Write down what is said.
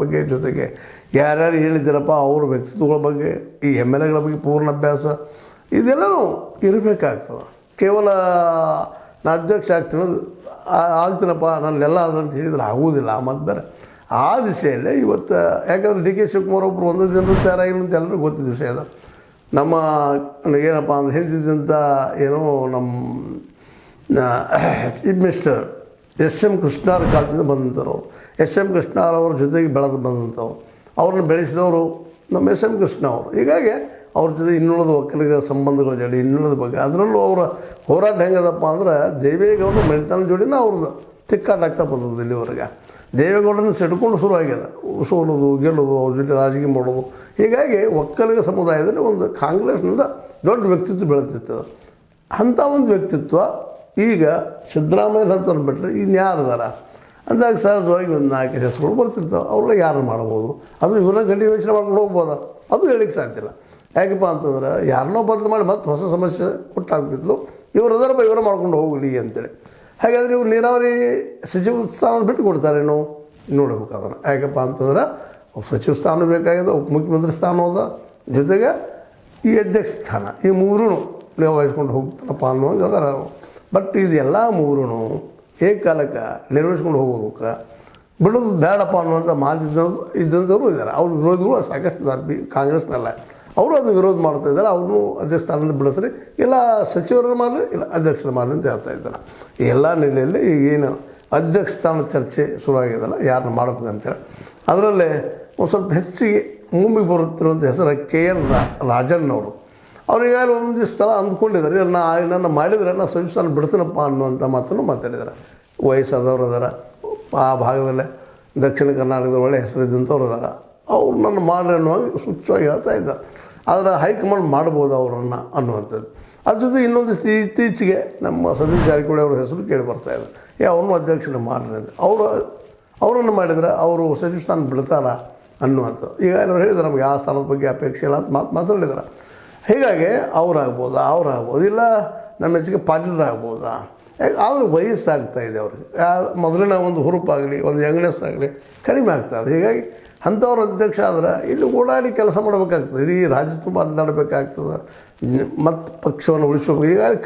ಬಗ್ಗೆ, ಜೊತೆಗೆ ಯಾರ್ಯಾರು ಹೇಳಿದ್ದೀರಪ್ಪ ಅವ್ರ ವ್ಯಕ್ತಿತ್ವಗಳ ಬಗ್ಗೆ, ಈ MLAಗಳ ಬಗ್ಗೆ ಪೂರ್ಣ ಅಭ್ಯಾಸ ಇದೆಲ್ಲನೂ ಇರಬೇಕಾಗ್ತದೆ. ಕೇವಲ ನಾ ಅಧ್ಯಕ್ಷ ಆಗ್ತೀನಪ್ಪ ನನ್ನೆಲ್ಲ ಅದಂತ ಹೇಳಿದ್ರೆ ಆಗುವುದಿಲ್ಲ. ಮತ್ತು ಬೇರೆ ಆ ದಿಶೆಯಲ್ಲೇ ಇವತ್ತು ಯಾಕಂದರೆ DK ಶಿವಕುಮಾರ್ ಒಬ್ಬರು ಒಂದು ಜನರು ತಯಾರಾಗಿಲ್ಲ ಅಂತ ಎಲ್ಲರಿಗೂ ಗೊತ್ತಿದ್ದ ವಿಷಯ ಅದು. ನಮ್ಮ ಏನಪ್ಪ ಅಂದ್ರೆ ಹಿಂದಿದ್ದಂಥ ಏನೋ ನಮ್ಮ ಚೀಫ್ ಮಿನಿಸ್ಟರ್ SM ಕೃಷ್ಣಾರ ಕಾಲದಿಂದ ಬಂದಂಥವ್ರು, SM ಕೃಷ್ಣಾರವ್ರ ಜೊತೆಗೆ ಬೆಳೆದು ಬಂದಂಥವ್ರು, ಅವ್ರನ್ನ ಬೆಳೆಸಿದವರು ನಮ್ಮ SM ಕೃಷ್ಣ ಅವರು. ಹೀಗಾಗಿ ಅವ್ರ ಜೊತೆ ಇನ್ನುಳಿದ ಒಕ್ಕಲಿಗರ ಸಂಬಂಧಗಳ ಜೊತೆ ಇನ್ನುಳಿದ ಬಗ್ಗೆ ಅದರಲ್ಲೂ ಅವರ ಹೋರಾಟ ಹೆಂಗದಪ್ಪ ಅಂದ್ರೆ ದೇವೇಗೌಡರ ಮನೆತನ ಜೋಡಿನ ಅವ್ರದ್ದು ತಿಕ್ಕಾಟಾಗ್ತಾ ಬಂದದ್ದು ಇಲ್ಲಿವರೆಗೆ. ದೇವೇಗೌಡರನ್ನ ಸಿಡ್ಕೊಂಡು ಶುರುವಾಗ್ಯದ, ಸೋಲೋದು ಗೆಲ್ಲೋದು, ಅವ್ರ ಜೊತೆ ರಾಜಕೀಯ ಮಾಡೋದು. ಹೀಗಾಗಿ ಒಕ್ಕಲಿಗ ಸಮುದಾಯದಲ್ಲಿ ಒಂದು ಕಾಂಗ್ರೆಸ್ನಿಂದ ದೊಡ್ಡ ವ್ಯಕ್ತಿತ್ವ ಬೆಳೆದಿತ್ತು. ಅಂಥ ಒಂದು ವ್ಯಕ್ತಿತ್ವ ಈಗ ಸಿದ್ದರಾಮಯ್ಯ ಅಂತ ಬಿಟ್ಟರೆ ಇನ್ಯಾರಿದಾರ ಅಂದಾಗ ಸಹಜವಾಗಿ ಒಂದು 4 ಹೆಸರುಗಳು ಬರ್ತಿರ್ತಾವೆ. ಅವ್ರೊಳಗೆ ಯಾರನ್ನು ಮಾಡ್ಬೋದು, ಅದು ಇವ್ರನ್ನ ಕಂಟಿನ್ಯೂಷನ್ ಮಾಡ್ಕೊಂಡು ಹೋಗ್ಬೋದ, ಅದು ಹೇಳಿಕ್ಕೆ ಸಾಧ್ಯ ಇಲ್ಲ. ಯಾಕಪ್ಪ ಅಂತಂದ್ರೆ ಯಾರನ್ನೋ ಬದಲು ಮಾಡಿ ಮತ್ತೆ ಹೊಸ ಸಮಸ್ಯೆ ಹುಟ್ಟಾಕ್ಬಿಟ್ಲು, ಇವರು ಅದರಪ್ಪ ಇವರ ಮಾಡ್ಕೊಂಡು ಹೋಗಲಿ ಅಂತೇಳಿ. ಹಾಗಾದರೆ ಇವ್ರು ನೀರಾವರಿ ಸಚಿವ ಸ್ಥಾನ ಬಿಟ್ಟು ಕೊಡ್ತಾರೇನೋ ನೋಡ್ಬೇಕು ಅದನ್ನು. ಯಾಕಪ್ಪ ಅಂತಂದ್ರೆ ಸಚಿವ ಸ್ಥಾನ ಬೇಕಾಗಿದೆ, ಉಪಮುಖ್ಯಮಂತ್ರಿ ಸ್ಥಾನ ಹೋದ, ಜೊತೆಗೆ ಈ ಅಧ್ಯಕ್ಷ ಸ್ಥಾನ, ಈ ಮೂರೂ ನಿರ್ವಹಿಸ್ಕೊಂಡು ಹೋಗ್ತಾನಪ್ಪ ಅನ್ನೋದು ಅದರ. ಬಟ್ ಇದೆಲ್ಲ ಮೂರೂ ಏಕಕಾಲಕ್ಕೆ ನಿರ್ವಹಿಸ್ಕೊಂಡು ಹೋಗೋದಕ್ಕೆ ಬಿಡೋದು ಬೇಡಪ್ಪ ಅನ್ನುವಂಥ ಇದ್ದಂಥವ್ರು ಇದ್ದಾರೆ. ಅವ್ರ ವಿರೋಧಿಗಳು ಸಾಕಷ್ಟು ಇದ್ದಾರೆ ಕಾಂಗ್ರೆಸ್ನಲ್ಲ. ಅವರು ಅದನ್ನು ವಿರೋಧ ಮಾಡ್ತಾ ಇದ್ದಾರೆ. ಅವ್ರನ್ನೂ ಅಧ್ಯಕ್ಷ ಸ್ಥಾನದಿಂದ ಬಿಡಿಸ್ರಿ, ಇಲ್ಲ ಸಚಿವರನ್ನು ಮಾಡಿರಿ, ಇಲ್ಲ ಅಧ್ಯಕ್ಷರು ಮಾಡಿರಿ ಅಂತ ಹೇಳ್ತಾ ಇದ್ದಾರೆ. ಈ ಎಲ್ಲ ನೆಲೆಯಲ್ಲಿ ಈಗೇನು ಅಧ್ಯಕ್ಷ ಸ್ಥಾನ ಚರ್ಚೆ ಶುರುವಾಗಿದೆಯಲ್ಲ, ಯಾರನ್ನ ಮಾಡ್ಬೇಕಂತೇಳಿ ಅದರಲ್ಲೇ ಒಂದು ಸ್ವಲ್ಪ ಹೆಚ್ಚಿಗೆ ಮುಂಬಿಗೆ ಬರುತ್ತಿರುವಂಥ ಹೆಸರು KN ರಾಜಣ್ಣವರು. ಅವ್ರಿಗಾರು ಒಂದಿಷ್ಟು ಸಲ ಅಂದ್ಕೊಂಡಿದ್ದಾರೆ, ನನ್ನ ಮಾಡಿದರೆ ನಾನು ಸಚಿವ ಸ್ಥಾನ ಬಿಡ್ತೀನಪ್ಪ ಅನ್ನುವಂಥ ಮಾತನ್ನು ಮಾತಾಡಿದ್ದಾರೆ. ವಯಸ್ಸಾದವ್ರು ಅದಾರ, ಆ ಭಾಗದಲ್ಲೇ ದಕ್ಷಿಣ ಕರ್ನಾಟಕದ ಒಳ್ಳೆಯ ಹೆಸರಿದ್ದಂಥವ್ರು ಅದಾರ, ಅವ್ರು ನನ್ನ ಮಾಡ್ರಿ ಅನ್ನುವಾಗ ಸ್ವಚ್ಛವಾಗಿ ಹೇಳ್ತಾ ಇದ್ದಾರೆ. ಆದರೆ ಹೈಕಮಾಂಡ್ ಮಾಡ್ಬೋದು ಅವರನ್ನು ಅನ್ನುವಂಥದ್ದು. ಅದ್ರ ಜೊತೆ ಇನ್ನೊಂದು ಇತ್ತೀಚೆಗೆ ನಮ್ಮ ಸತೀಶ್ ಜಾರಕಿಹೊಳಿ ಅವ್ರ ಹೆಸರು ಕೇಳಿ ಬರ್ತಾಯಿದೆ, ಅವ್ರನ್ನೂ ಅಧ್ಯಕ್ಷನ ಮಾಡ್ರಿ ಅಂತ. ಅವರನ್ನು ಮಾಡಿದರೆ ಅವರು ಸಚಿವ ಸ್ಥಾನ ಬಿಡ್ತಾರ ಅನ್ನುವಂಥದ್ದು. ಈಗ ಅವ್ರು ಹೇಳಿದ್ದಾರೆ ನಮಗೆ ಆ ಸ್ಥಾನದ ಬಗ್ಗೆ ಅಪೇಕ್ಷೆ ಇಲ್ಲ ಅಂತ ಮಾತಾಡಿದ್ದಾರೆ. ಹೀಗಾಗಿ ಅವ್ರಾಗ್ಬೋದು, ಇಲ್ಲ ನಮ್ಮ ಹೆಚ್ಚಿಗೆ ಪಾಟೀಲರಾಗ್ಬೋದಾ. ಆದರೂ ವಯಸ್ಸಾಗ್ತಾಯಿದೆ ಅವ್ರಿಗೆ. ಮೊದಲಿನ ಒಂದು ಹುರುಪಾಗಲಿ, ಒಂದು ಯಂಗ್ನೆಸ್ ಆಗಲಿ ಕಡಿಮೆ ಆಗ್ತಾಯಿದೆ. ಹೀಗಾಗಿ ಅಂಥವ್ರ ಅಧ್ಯಕ್ಷ ಆದ್ರೆ ಇಲ್ಲಿ ಓಡಾಡಿ ಕೆಲಸ ಮಾಡಬೇಕಾಗ್ತದೆ, ಇಡೀ ರಾಜ್ಯ ತುಂಬ ಅಲ್ಲಾಡಬೇಕಾಗ್ತದೆ, ಮತ್ತು ಪಕ್ಷವನ್ನು ಉಳಿಸ್ಬೇಕು. ಹೀಗಾಗಿ